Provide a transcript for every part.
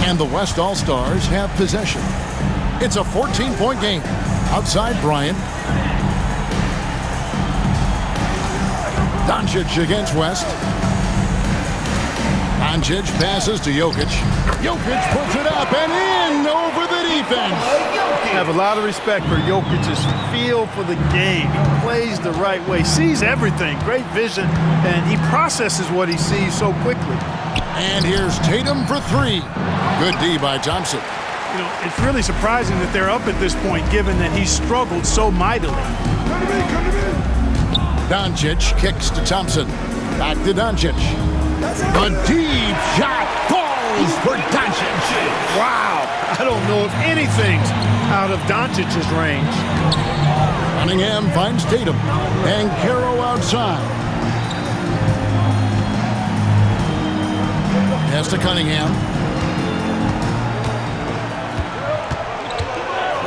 And the West All-Stars have possession. It's a 14-point game. Outside Bryant. Doncic against West. Doncic passes to Jokic. Jokic puts it up and in over the defense. I have a lot of respect for Jokic's feel for the game. He plays the right way, sees everything, great vision, and he processes what he sees so quickly. And here's Tatum for three. Good D by Thompson. You know, it's really surprising that they're up at this point, given that he struggled so mightily. Doncic kicks to Thompson. Back to Doncic. A deep shot falls for Doncic. Wow, I don't know if anything's out of Doncic's range. Cunningham finds Tatum. And Caro outside. Pass to Cunningham.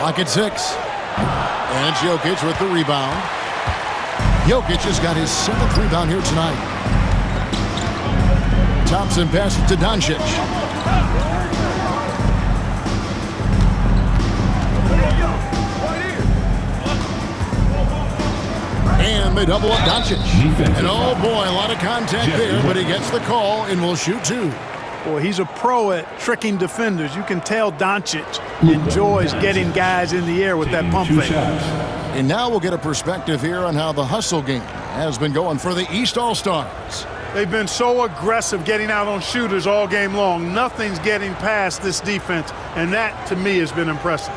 Lock at 6. And it's Jokic with the rebound. Jokic has got his 7th rebound here tonight. Thompson passes to Doncic. And they double up Doncic. And oh boy, a lot of contact there, but he gets the call and will shoot 2. Boy, he's a pro at tricking defenders. You can tell Doncic enjoys getting guys in the air with that pump fake. And now we'll get a perspective here on how the hustle game has been going for the East All-Stars. They've been so aggressive getting out on shooters all game long. Nothing's getting past this defense, and that, to me, has been impressive.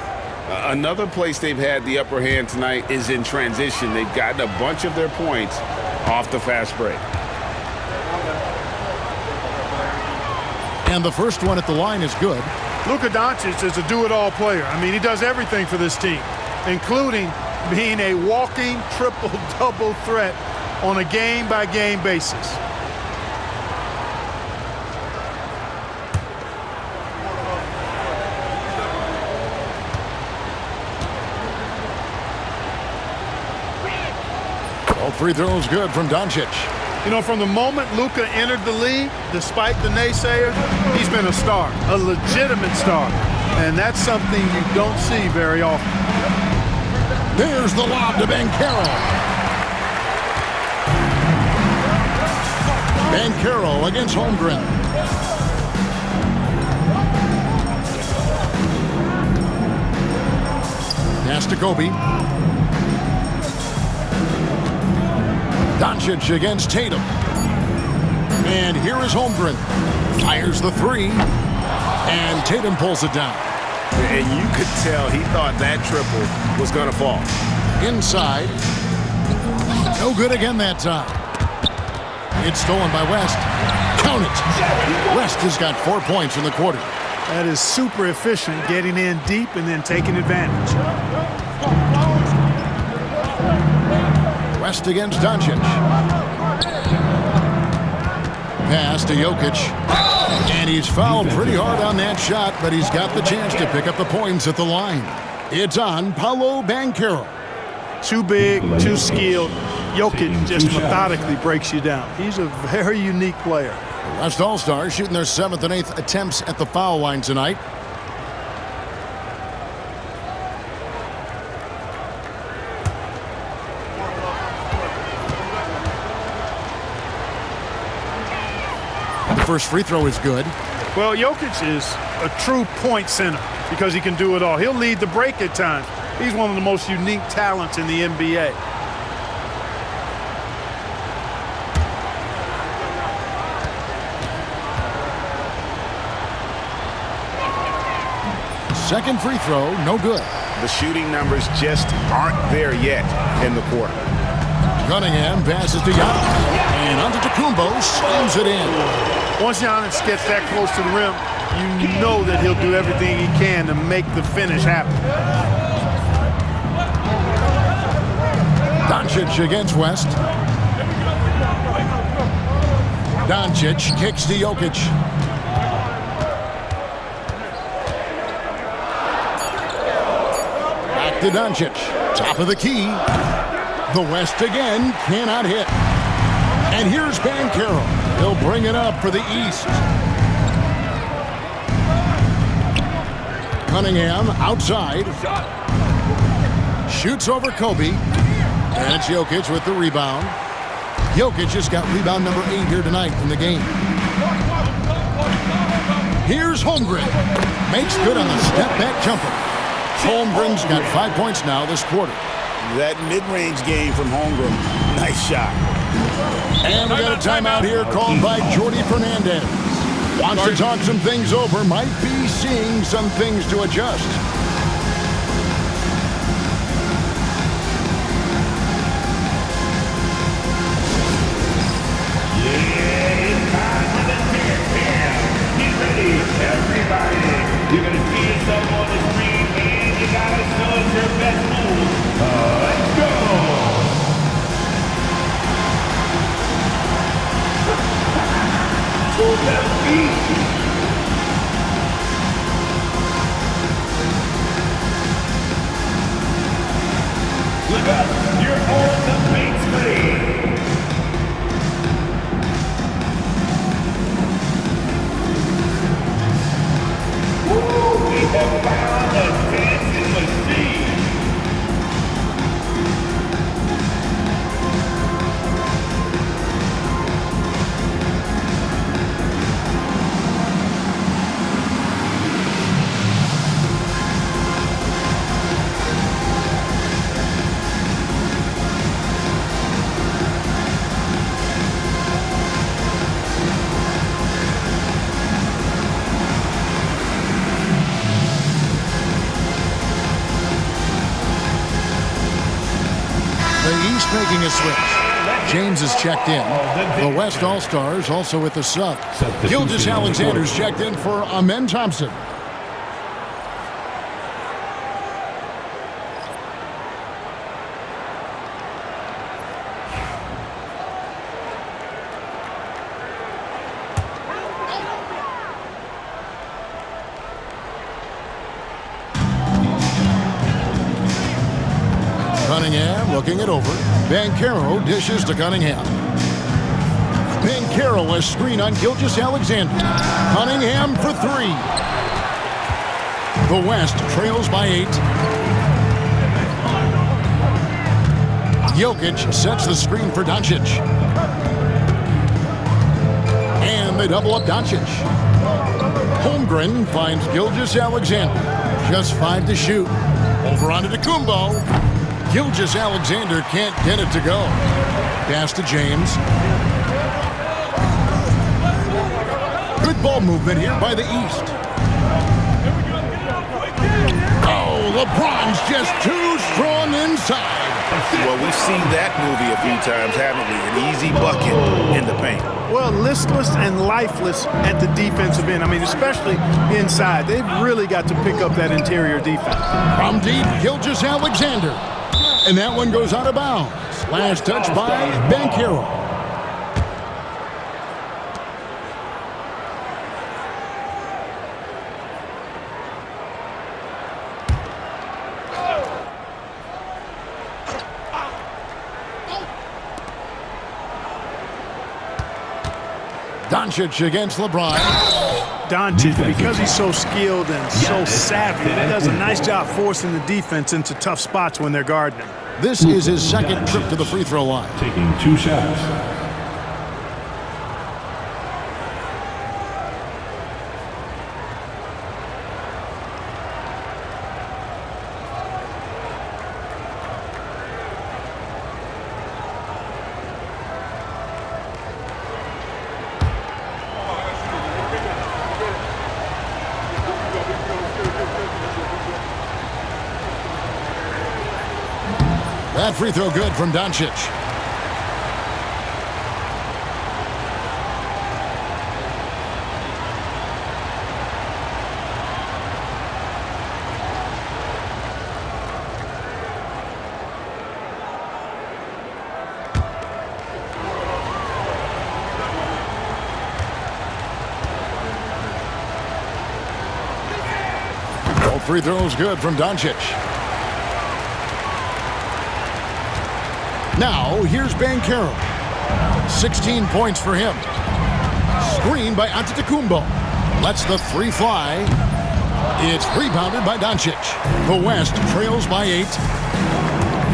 Another place they've had the upper hand tonight is in transition. They've gotten a bunch of their points off the fast break. And the first one at the line is good. Luka Doncic is a do-it-all player. I mean, he does everything for this team, including being a walking triple-double threat on a game-by-game basis. All free throws good from Doncic. You know, from the moment Luka entered the league, despite the naysayers, he's been a star, a legitimate star. And that's something you don't see very often. There's the lob to Banchero. Banchero against Holmgren. Pass to Kobe. Doncic against Tatum. And here is Holmgren. Fires the 3. And Tatum pulls it down. And you could tell he thought that triple was going to fall. Inside. No good again that time. It's stolen by West. Count it. West has got 4 points in the quarter. That is super efficient, getting in deep and then taking advantage. West against Doncic. Pass to Jokic. And he's fouled pretty hard on that shot, but he's got the chance to pick up the points at the line. It's on Paolo Banchero. Too big, too skilled. Jokic just methodically breaks you down. He's a very unique player. West All-Stars shooting their 7th and 8th attempts at the foul line tonight. First free throw is good. Well, Jokic is a true point center because he can do it all. He'll lead the break at times. He's one of the most unique talents in the NBA. Second free throw, no good. The shooting numbers just aren't there yet in the quarter. Cunningham passes to Giannis. And Antetokounmpo slams it in. Once Giannis gets that close to the rim, you know that he'll do everything he can to make the finish happen. Doncic against West. Doncic kicks to Jokic. Back to Doncic. Top of the key. The West again cannot hit. And here's Banchero. He'll bring it up for the East. Cunningham outside. Shoots over Kobe. And it's Jokic with the rebound. Jokic just got rebound number 8 here tonight in the game. Here's Holmgren. Makes good on the step-back jumper. Holmgren's got 5 points now this quarter. That mid-range game from Holmgren. Nice shot. And we got a timeout here called by Jordi Fernandez. Wants to talk some things over. Might be seeing some things to adjust. You're going to see yourself on the screen, and you got to show us your best move. Let's go! To the beat. Look up, you're on the big screen. We have found a dancing machine. Making a switch. James is checked in. The West All-Stars also with the sub. Gilgeous Alexander's checked in for Amen Thompson. Cunningham looking it over. Banchero dishes to Cunningham. Banchero a screen on Gilgeous Alexander. Cunningham for 3. The West trails by 8. Jokic sets the screen for Doncic. And they double up Doncic. Holmgren finds Gilgeous Alexander. Just 5 to shoot. Over onto Kumbo. Gilgeous Alexander can't get it to go. Pass to James. Good ball movement here by the East. Oh, LeBron's just too strong inside. Well, we've seen that movie a few times, haven't we? An easy bucket in the paint. Well, listless and lifeless at the defensive end. I mean, especially inside. They've really got to pick up that interior defense. From deep, Gilgeous Alexander. And that one goes out of bounds. Last touch by Banchero. Doncic against LeBron. Doncic, because he's so skilled and so savvy, he does a nice job forcing the defense into tough spots when they're guarding him. This is his second trip to the free throw line. Taking 2 shots. That free throw good from Doncic. Both free throws good from Doncic. Now, here's Banchero. 16 points for him. Screen by Antetokounmpo. Lets the 3 fly. It's rebounded by Doncic. The West trails by 8.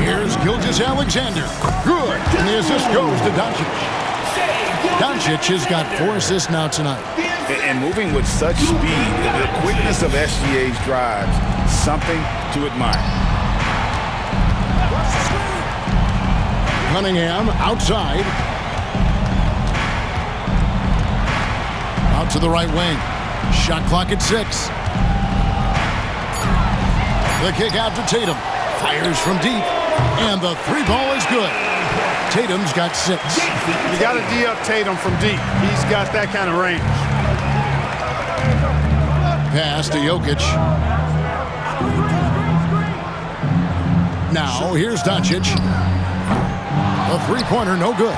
Here's Gilgeous-Alexander. Good. And the assist goes to Doncic. Doncic has got 4 assists now tonight. And moving with such speed, the quickness of SGA's drives, something to admire. Cunningham outside. Out to the right wing. Shot clock at 6. The kick out to Tatum. Fires from deep. And the 3 ball is good. Tatum's got 6. You got to D up Tatum from deep. He's got that kind of range. Pass to Jokic. Now here's Doncic. A 3-pointer, no good.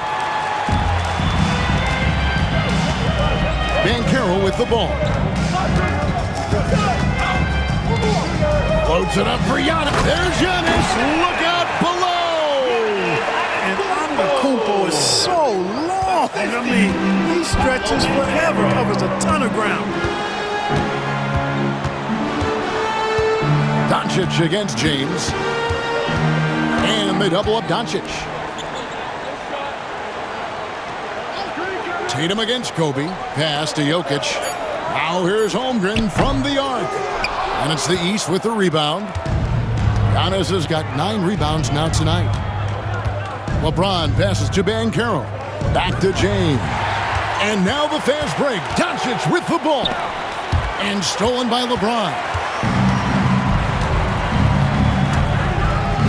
Banchero with the ball. Floats it up for Giannis. There's Giannis. Look out below. And Antetokounmpo is so long. I mean, he stretches forever, covers a ton of ground. Doncic against James. And they double up Doncic. Tatum against Kobe. Pass to Jokic. Now here's Holmgren from the arc. And it's the East with the rebound. Giannis has got 9 rebounds now tonight. LeBron passes to Banchero. Back to James. And now the fast break. Doncic with the ball. And stolen by LeBron.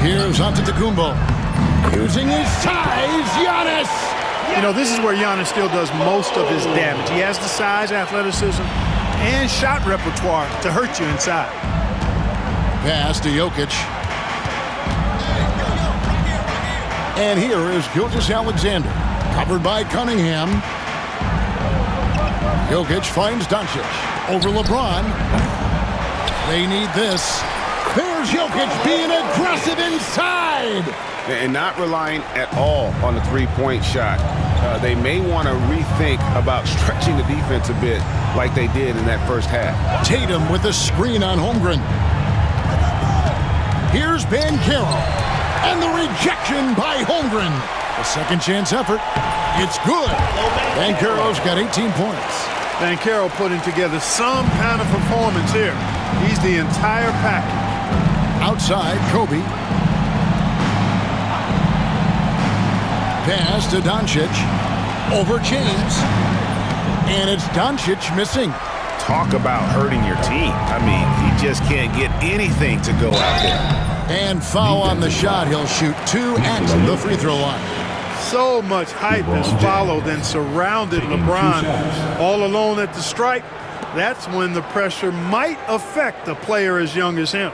Here's Antetokounmpo. Using his size, Giannis. You know, this is where Giannis still does most of his damage. He has the size, athleticism, and shot repertoire to hurt you inside. Pass to Jokic. And here is Gilgeous-Alexander. Covered by Cunningham. Jokic finds Doncic. Over LeBron. They need this. There's Jokic being aggressive inside. And not relying at all on the 3-point shot. They may want to rethink about stretching the defense a bit like they did in that first half. Tatum with a screen on Holmgren. Here's Banchero. And the rejection by Holmgren. A second chance effort. It's good. Banchero's got 18 points. Banchero putting together some kind of performance here. He's the entire package. Outside, Kobe. Pass to Doncic. Over James. And it's Doncic missing. Talk about hurting your team. I mean, he just can't get anything to go out there. And foul on the shot. He'll shoot 2 at the free throw line. So much hype has followed and surrounded LeBron all alone at the stripe. That's when the pressure might affect a player as young as him.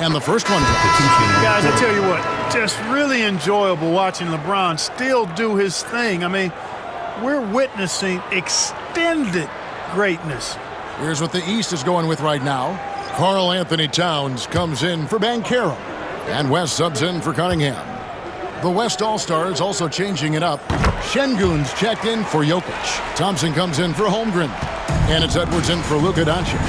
And the first one. Guys, I tell you what, just really enjoyable watching LeBron still do his thing. I mean, we're witnessing extended greatness. Here's what the East is going with right now. Karl Anthony Towns comes in for Banchero. And West subs in for Cunningham. The West All-Stars also changing it up. Şengün's checked in for Jokic. Thompson comes in for Holmgren. And it's Edwards in for Luka Doncic.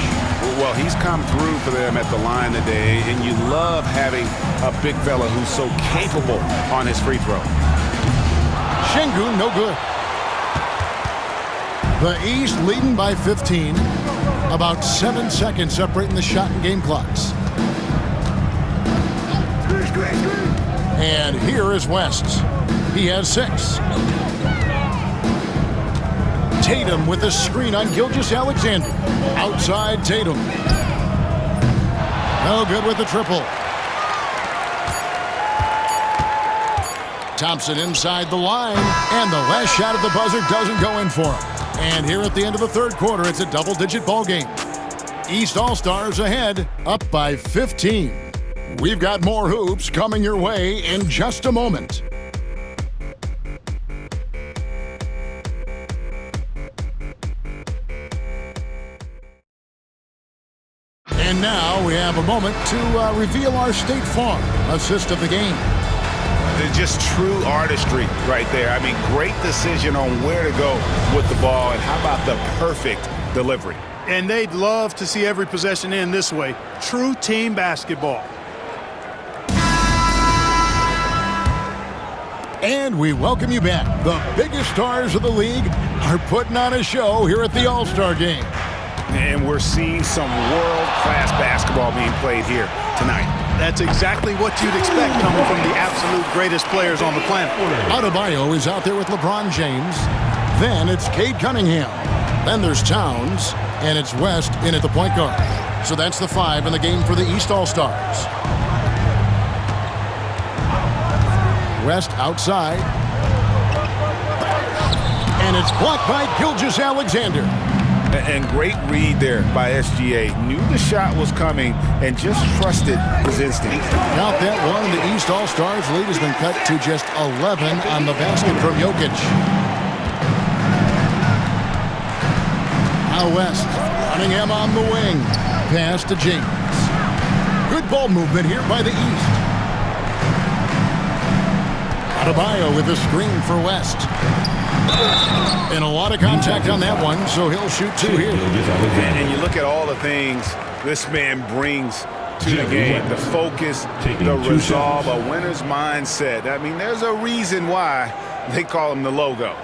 Well, he's come through for them at the line today, and you love having a big fella who's so capable on his free throw. Şengün, no good. The East leading by 15. About 7 seconds separating the shot and game clocks. And here is West. He has 6. Tatum with a screen on Gilgeous-Alexander. Outside Tatum. No good with the triple. Thompson inside the line. And the last shot at the buzzer doesn't go in for him. And here at the end of the third quarter, it's a double-digit ball game. East All-Stars ahead, up by 15. We've got more hoops coming your way in just a moment. And now we have have a moment to reveal our State Farm assist of the game. It's just true artistry right there. I mean, great decision on where to go with the ball, and how about the perfect delivery? And they'd love to see every possession end this way. True team basketball. And we welcome you back. The biggest stars of the league are putting on a show here at the All-Star Game. And we're seeing some world-class basketball being played here tonight. That's exactly what you'd expect coming from the absolute greatest players on the planet. Adebayo is out there with LeBron James. Then it's Cade Cunningham. Then there's Towns. And it's West in at the point guard. So that's the 5 in the game for the East All-Stars. West outside. And it's blocked by Gilgeous-Alexander. And great read there by SGA. Knew the shot was coming and just trusted his instinct. Count that one. The East All-Stars lead has been cut to just 11 on the basket from Jokic. Now West. Cunningham on the wing. Pass to James. Good ball movement here by the East. Adebayo with a screen for West. And a lot of contact on that one, so he'll shoot 2 here. And you look at all the things this man brings to the game. The focus, the resolve, a winner's mindset. I mean, there's a reason why they call him the logo.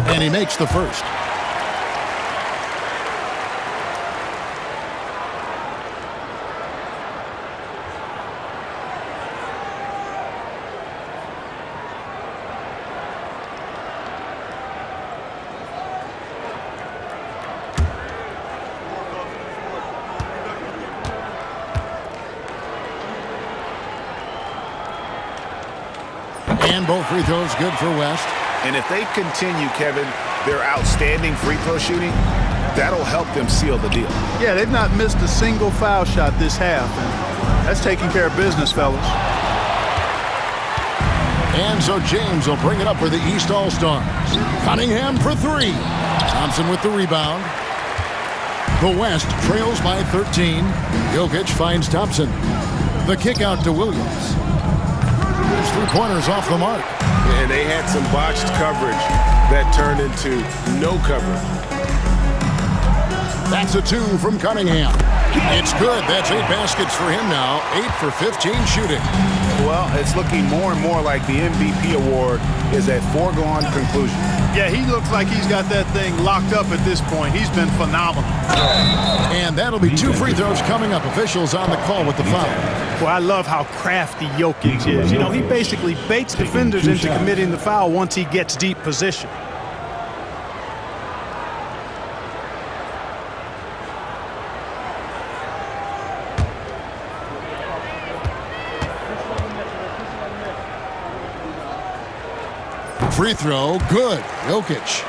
And he makes the first. And both free throws good for West. And if they continue, Kevin, their outstanding free throw shooting, that'll help them seal the deal. Yeah, they've not missed a single foul shot this half. And that's taking care of business, fellas. And so James will bring it up for the East All-Stars. Cunningham for 3. Thompson with the rebound. The West trails by 13. Jokic finds Thompson. The kick out to Williams. His 3-pointers off the mark. And they had some botched coverage that turned into no coverage. That's a 2 from Cunningham. It's good. That's 8 baskets for him now. 8 for 15 shooting. Well, it's looking more and more like the MVP award is a foregone conclusion. Yeah, he looks like he's got that thing locked up at this point. He's been phenomenal. And that'll be 2 free throws coming up. Officials on the call with the foul. Well, I love how crafty Jokic is. You know, he basically baits defenders into committing the foul once he gets deep position. Free throw, good. Jokic.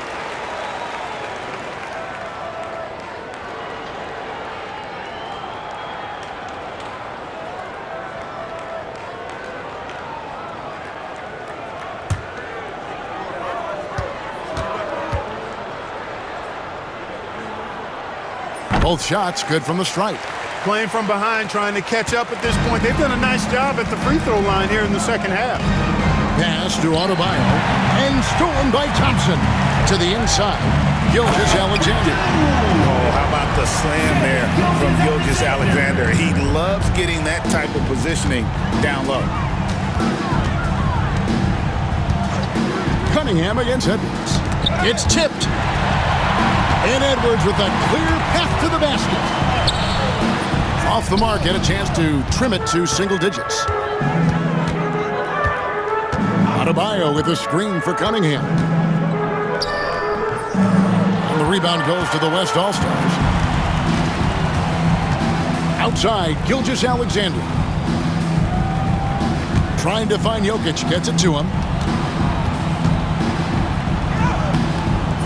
Both shots good from the stripe. Playing from behind, trying to catch up at this point. They've done a nice job at the free throw line here in the second half. Pass to Adebayo, and stolen by Thompson. To the inside, Gilgeous-Alexander. Oh, how about the slam there from Gilgeous-Alexander? He loves getting that type of positioning down low. Cunningham against Edwards. It's tipped. And Edwards with a clear path to the basket. Off the mark, had a chance to trim it to single digits. Adebayo with a screen for Cunningham. And the rebound goes to the West All-Stars. Outside, Gilgeous-Alexander. Trying to find Jokic, gets it to him.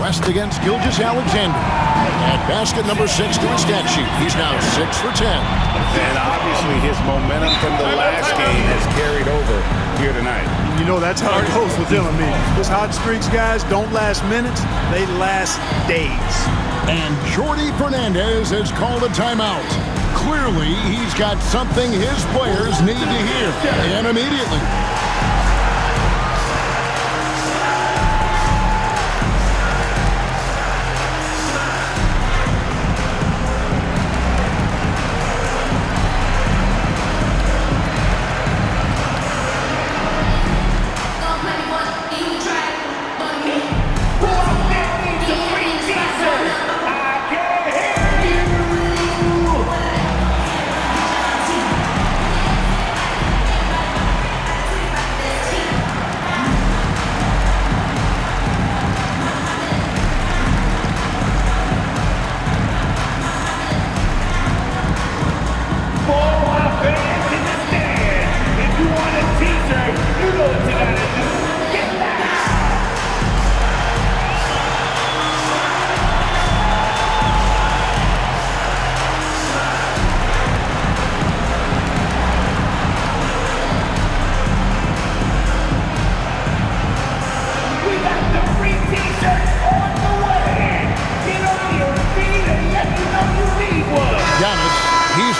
West against Gilgeous-Alexander. Add basket number 6 to his stat sheet. He's now 6 for 10. And obviously his momentum from the last game has carried over here tonight. You know, that's how it goes with him. I mean, his hot streaks, guys, don't last minutes. They last days. And Jordi Fernandez has called a timeout. Clearly, he's got something his players need to hear, and immediately.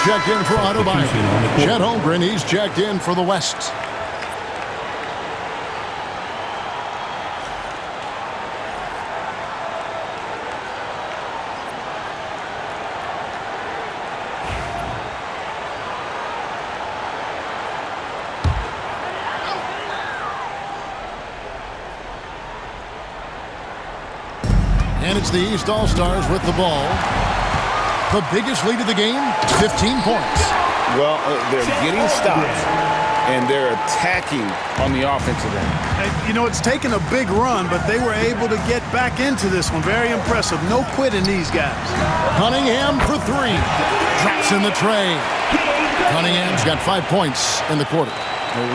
Checked in for Autobahn. Chet Holmgren, he's checked in for the West. And it's the East All-Stars with the ball. The biggest lead of the game, 15 points. Well, they're getting stops, and they're attacking on the offensive end. You know, it's taken a big run, but they were able to get back into this one. Very impressive. No quitting these guys. Cunningham for 3. Drops in the tray. Cunningham's got 5 points in the quarter.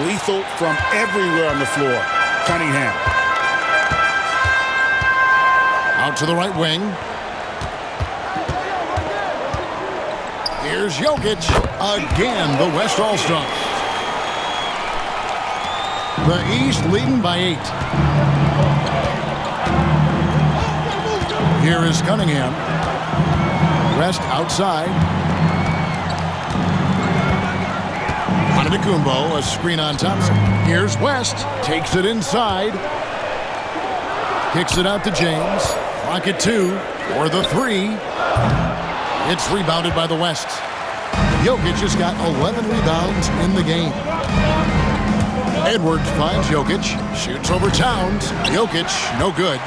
Lethal from everywhere on the floor. Cunningham. Out to the right wing. Here's Jokic. Again, the West All-Stars. The East leading by 8. Here is Cunningham. West outside. Antetokounmpo, a screen on Thompson. Here's West. Takes it inside. Kicks it out to James. Clock at 2 for the 3. It's rebounded by the West. Jokic has got 11 rebounds in the game. Edwards finds Jokic. Shoots over Towns. Jokic, no good.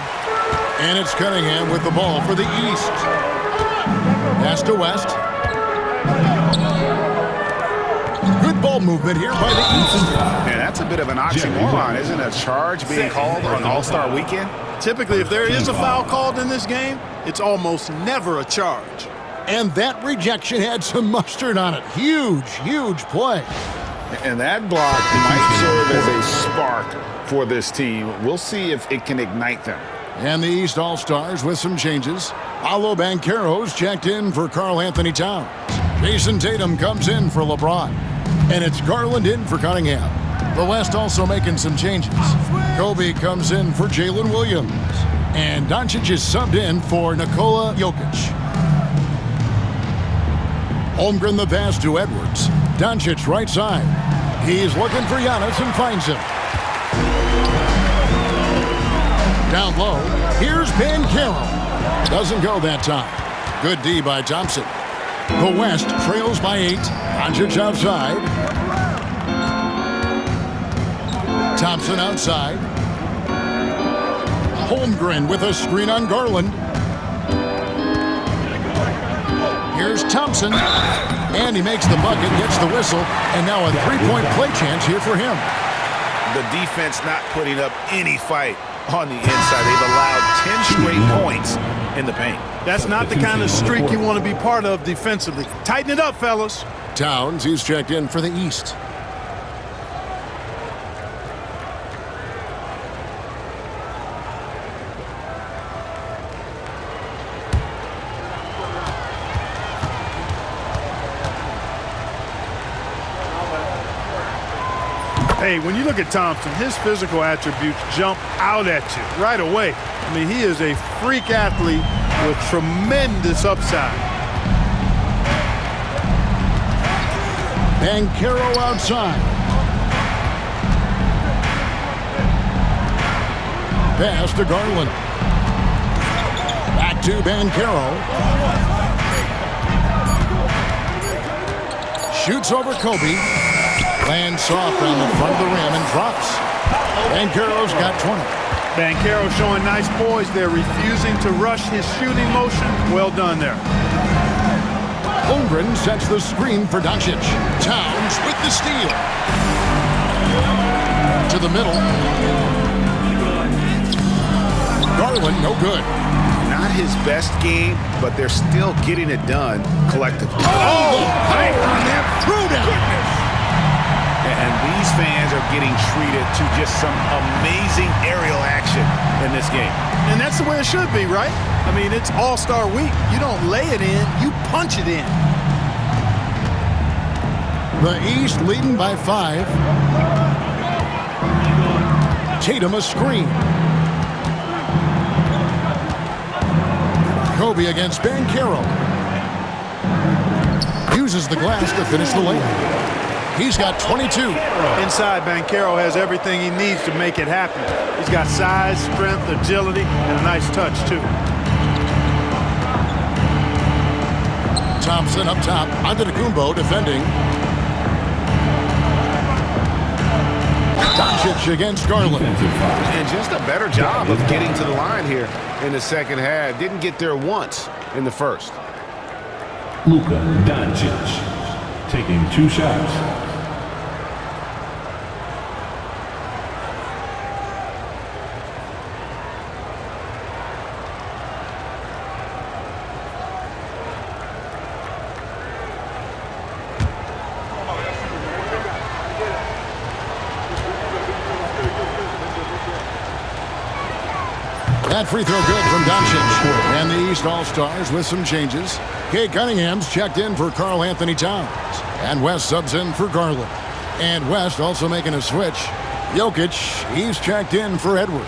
And it's Cunningham with the ball for the East. Pass to West. Good ball movement here by the East. Yeah, that's a bit of an oxymoron, isn't it? A charge being called on All-Star Weekend? Typically, if there is a foul called in this game, it's almost never a charge. And that rejection had some mustard on it. Huge, huge play. And that block might serve as a spark for this team. We'll see if it can ignite them. And the East All-Stars with some changes. Paolo Banchero's checked in for Karl Anthony Towns. Jason Tatum comes in for LeBron. And it's Garland in for Cunningham. The West also making some changes. Kobe comes in for Jalen Williams. And Doncic is subbed in for Nikola Jokic. Holmgren the pass to Edwards. Doncic right side. He's looking for Giannis and finds him. Down low. Here's Banchero. Doesn't go that time. Good D by Thompson. The West trails by 8. Doncic outside. Thompson outside. Holmgren with a screen on Garland. Here's Thompson, and he makes the bucket, gets the whistle, and now a three-point play chance here for him. The defense not putting up any fight on the inside. They've allowed 10 straight points in the paint. That's not the kind of streak you want to be part of defensively. Tighten it up, fellas. Towns, he's checked in for the East. Hey, when you look at Thompson, his physical attributes jump out at you right away. I mean, he is a freak athlete with tremendous upside. Banchero outside. Pass to Garland. Back to Banchero. Shoots over Kobe. Lands soft on the front of the rim and drops. Banchero's got 20. Banchero showing nice poise there, refusing to rush his shooting motion. Well done there. Holmgren sets the screen for Doncic. Towns with the steal. To the middle. Garland, no good. Not his best game, but they're still getting it done collectively. Oh, power on that throwdown. And these fans are getting treated to just some amazing aerial action in this game. And that's the way it should be, right? I mean, it's All-Star Week. You don't lay it in, you punch it in. The East leading by 5. Tatum a screen. Kobe against Banchero. Uses the glass to finish the layup. He's got 22. Inside, Banchero has everything he needs to make it happen. He's got size, strength, agility, and a nice touch, too. Thompson up top. Antetokounmpo defending. Doncic against Garland. And just a better job of getting to the line here in the second half. Didn't get there once in the first. Luka Doncic taking 2 shots. That free throw good from Doncic. And the East All-Stars with some changes. Kate Cunningham's checked in for Karl Anthony Towns. And West subs in for Garland. And West also making a switch. Jokic, he's checked in for Edwards.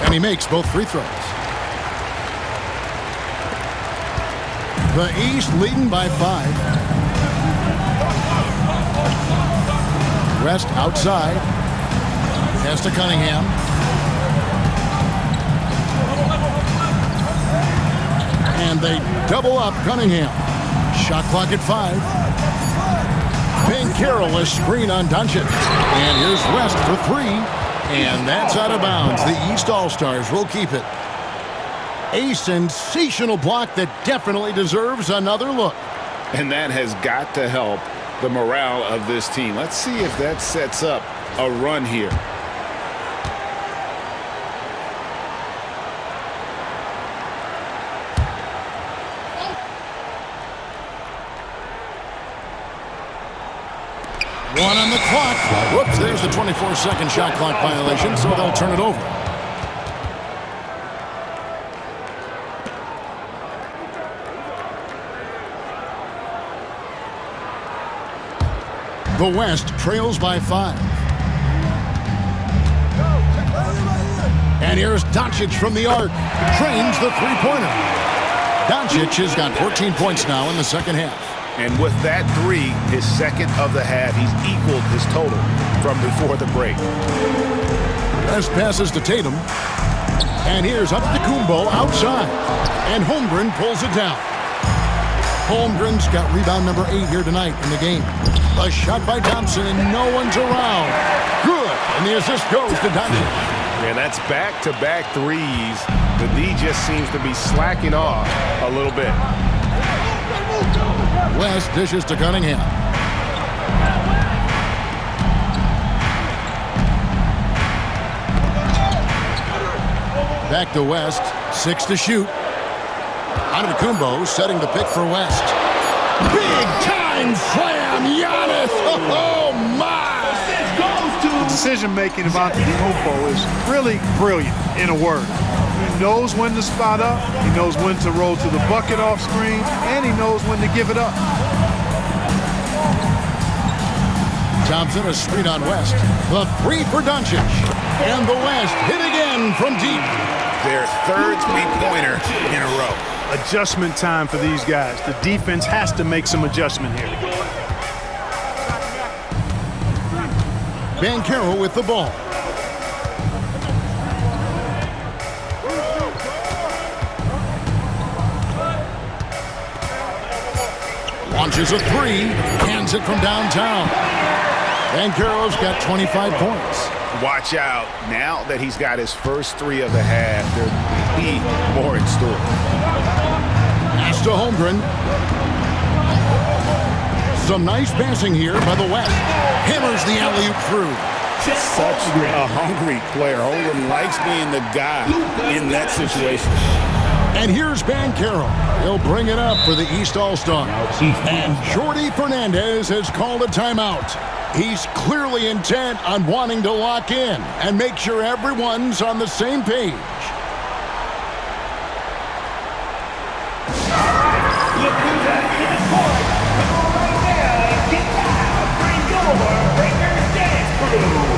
And he makes both free throws. The East leading by 5. West outside. Pass to Cunningham. And they double up Cunningham. Shot clock at 5. Banchero a screen on Doncic. And here's West for 3. And that's out of bounds. The East All-Stars will keep it. A sensational block that definitely deserves another look. And that has got to help the morale of this team. Let's see if that sets up a run here. One on the clock. Whoops, there's the 24-second shot clock violation, so they'll turn it over. The West trails by 5. And here's Doncic from the arc. Trains the three-pointer. Doncic has got 14 points now in the second half. And with that 3, his second of the half, he's equaled his total from before the break. West passes to Tatum. And here's Antetokounmpo outside. And Holmgren pulls it down. Holmgren's got rebound number 8 here tonight in the game. A shot by Thompson, and no one's around. Good, and the assist goes to Doncic. And that's back-to-back threes. The D just seems to be slacking off a little bit. West dishes to Cunningham. Back to West, 6 to shoot. Antetokounmpo setting the pick for West. Big time slam, Giannis! Oh my! The decision-making of Antetokounmpo is really brilliant, in a word. He knows when to spot up, he knows when to roll to the bucket off screen, and he knows when to give it up. Thompson, a screen on West. The three for Doncic. And the West hit again from deep. Their third three-pointer in a row. Adjustment time for these guys. The defense has to make some adjustment here. Banchero with the ball. Launches a three, hands it from downtown. Banchero's got 25 points. Watch out. Now that he's got his first three of the half, there'll be more in store. Pass to Holmgren. Some nice passing here by the West. Hammers the alley-oop through. Such a hungry player. Holmgren likes being the guy in that situation. And here's Banchero. He'll bring it up for the East All-Star. And Jordi Fernandez has called a timeout. He's clearly intent on wanting to lock in and make sure everyone's on the same page. Look who's at his point. Come on right now and get loud. Bring your Breakers Dance Crew.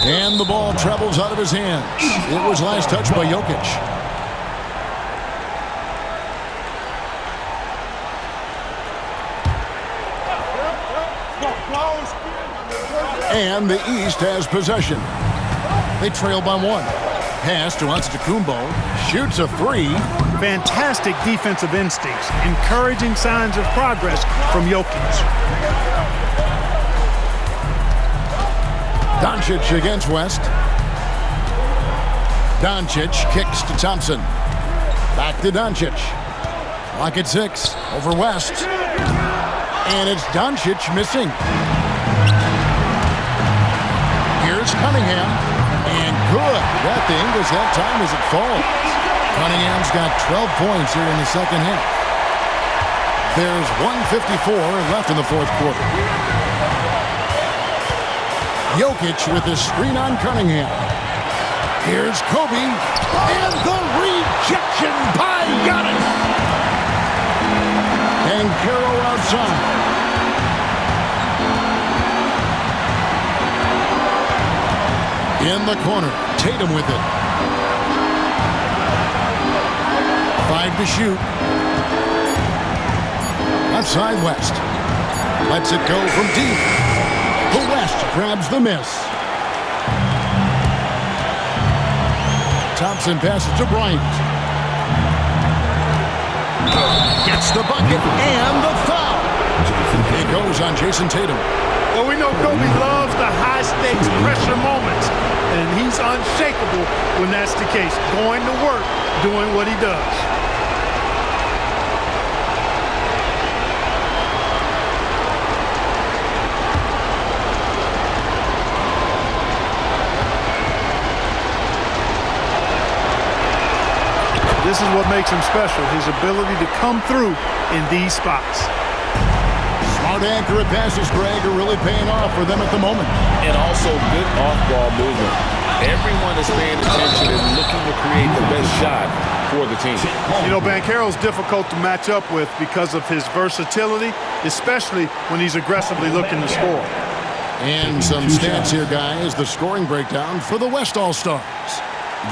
And the ball travels out of his hands. It was last touched by Jokic. And the East has possession. They trail by one. Pass to Antetokounmpo. Shoots a three. Fantastic defensive instincts. Encouraging signs of progress from Jokic. Doncic against West. Doncic kicks to Thompson. Back to Doncic. Lock at 6. Over West. And it's Doncic missing. Here's Cunningham. And good. That thing was that time as it falls. Cunningham's got 12 points here in the second half. There's 1:54 left in the fourth quarter. Jokic with the screen on Cunningham. Here's Kobe. And the rejection by Giannis. And Banchero outside. In the corner. Tatum with it. 5 to shoot. Outside West. Lets it go from deep. The West grabs the miss. Thompson passes to Bryant. Gets the bucket and the foul. It goes on Jason Tatum. Well, we know Kobe loves the high-stakes pressure moments, and he's unshakable when that's the case. Going to work, doing what he does. This is what makes him special, his ability to come through in these spots. Smart, accurate passes, Greg, are really paying off for them at the moment. And also good off-ball movement. Everyone is paying attention and looking to create the best shot for the team. You know, Banchero's difficult to match up with because of his versatility, especially when he's aggressively looking to score. And some stats here, guys. The scoring breakdown for the West All-Stars.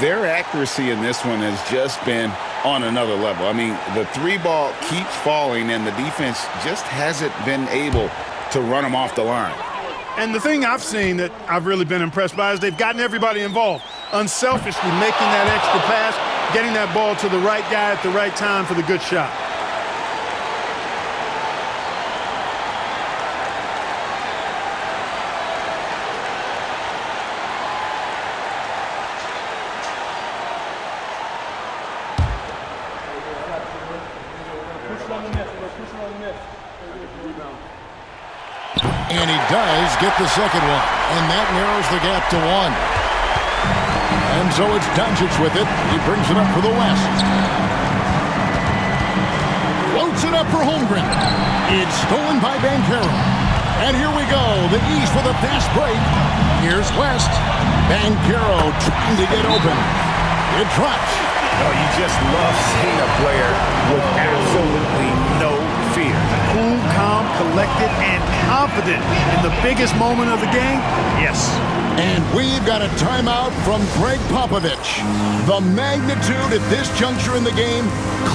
Their accuracy in this one has just been on another level. I mean, the three ball keeps falling, and the defense just hasn't been able to run them off the line. And the thing I've seen that I've really been impressed by is they've gotten everybody involved, unselfishly making that extra pass, getting that ball to the right guy at the right time for the good shot. And he does get the second one, and that narrows the gap to 1. And so it's Doncic with it. He brings it up for the West. Floats it up for Holmgren. It's stolen by Banchero. And here we go, the East with a fast break. Here's West. Banchero trying to get open. It drops. Oh, you just love seeing a player with absolutely no fear. Cool, calm, collected, and confident in the biggest moment of the game? Yes. And we've got a timeout from Greg Popovich. The magnitude at this juncture in the game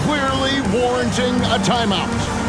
clearly warranting a timeout.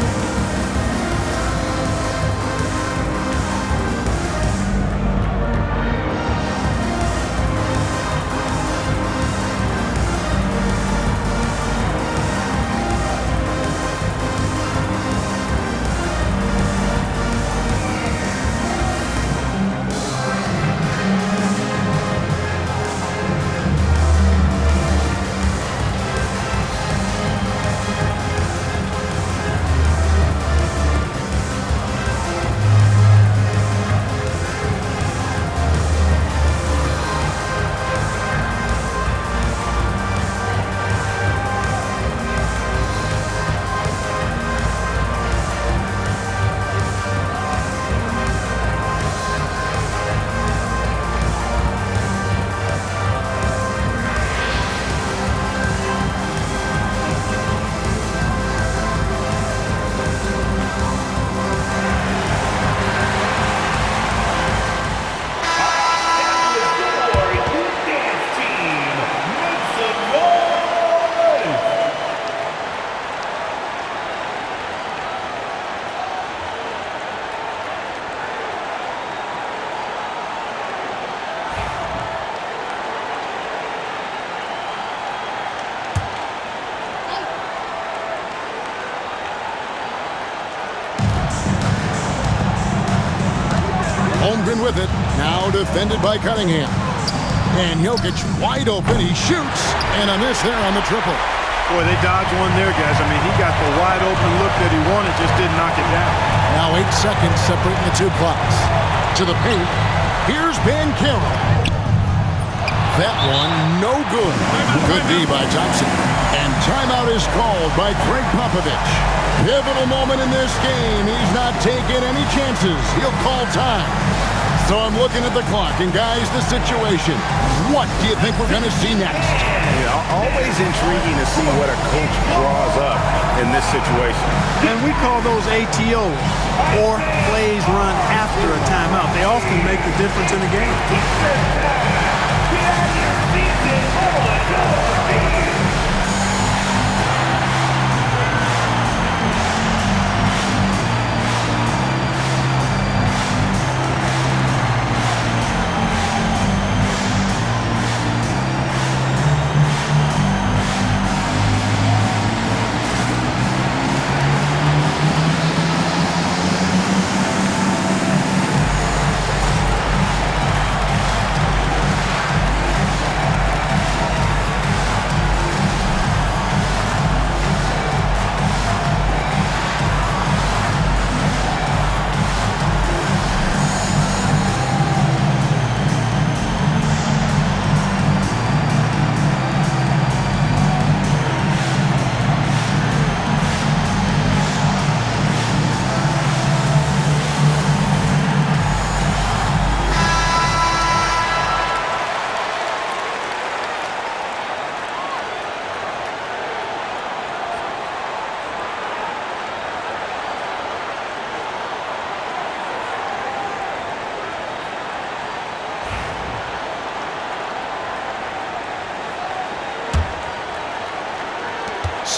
Holmgren with it. Now defended by Cunningham. And Jokic wide open. He shoots. And a miss there on the triple. Boy, they dodged one there, guys. I mean, he got the wide open look that he wanted, just didn't knock it down. Now 8 seconds separating the two clocks. To the paint. Here's Banchero. That one no good. Could be by Thompson. And timeout is called by Greg Popovich. Pivotal moment in this game. He's not taking any chances. He'll call time. So I'm looking at the clock, and guys, the situation. What do you think we're going to see next? Yeah, always intriguing to see what a coach draws up in this situation. And we call those ATOs, or plays run after a timeout. They often make the difference in the game.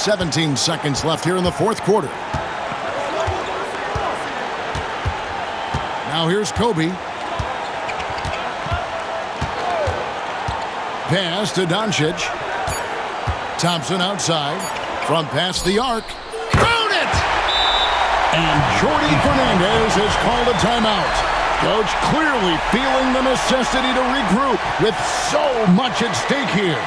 17 seconds left here in the fourth quarter. Now here's Kobe. Pass to Doncic. Thompson outside. From past the arc. Found it! And Jordi Fernandez has called a timeout. Coach clearly feeling the necessity to regroup with so much at stake here.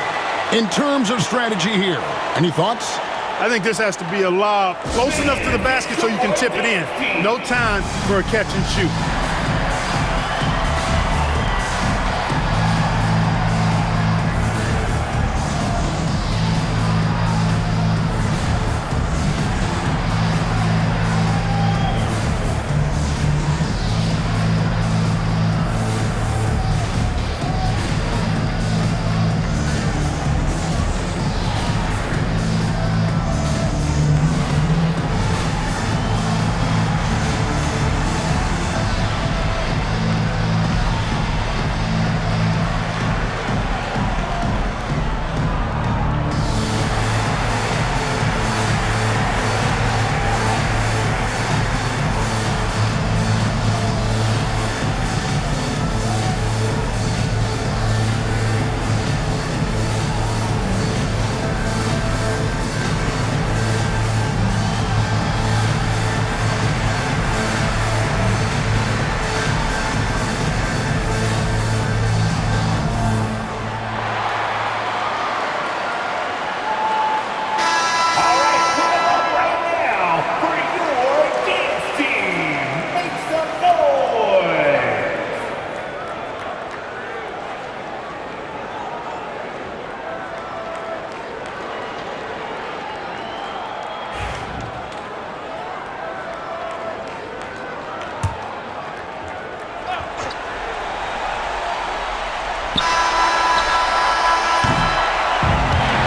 In terms of strategy here, any thoughts? I think this has to be a lob close enough to the basket so you can tip it in. No time for a catch and shoot.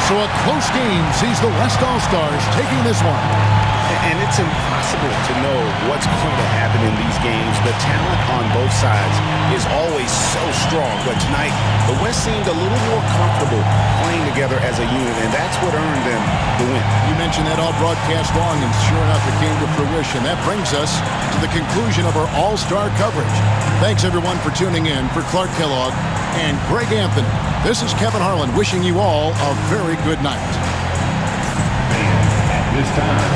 So a close game sees the West All-Stars taking this one. And it's impossible to know what's going to happen in these games. The talent on both sides is always so strong. But tonight, the West seemed a little more comfortable playing together as a unit, and that's what earned them the win. You mentioned that all broadcast long, and sure enough, it came to fruition. That brings us to the conclusion of our All-Star coverage. Thanks, everyone, for tuning in. For Clark Kellogg and Greg Anthony, this is Kevin Harlan wishing you all a very good night. At this time,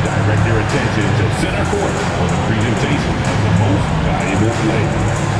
direct your attention to center court for the presentation of the most valuable player.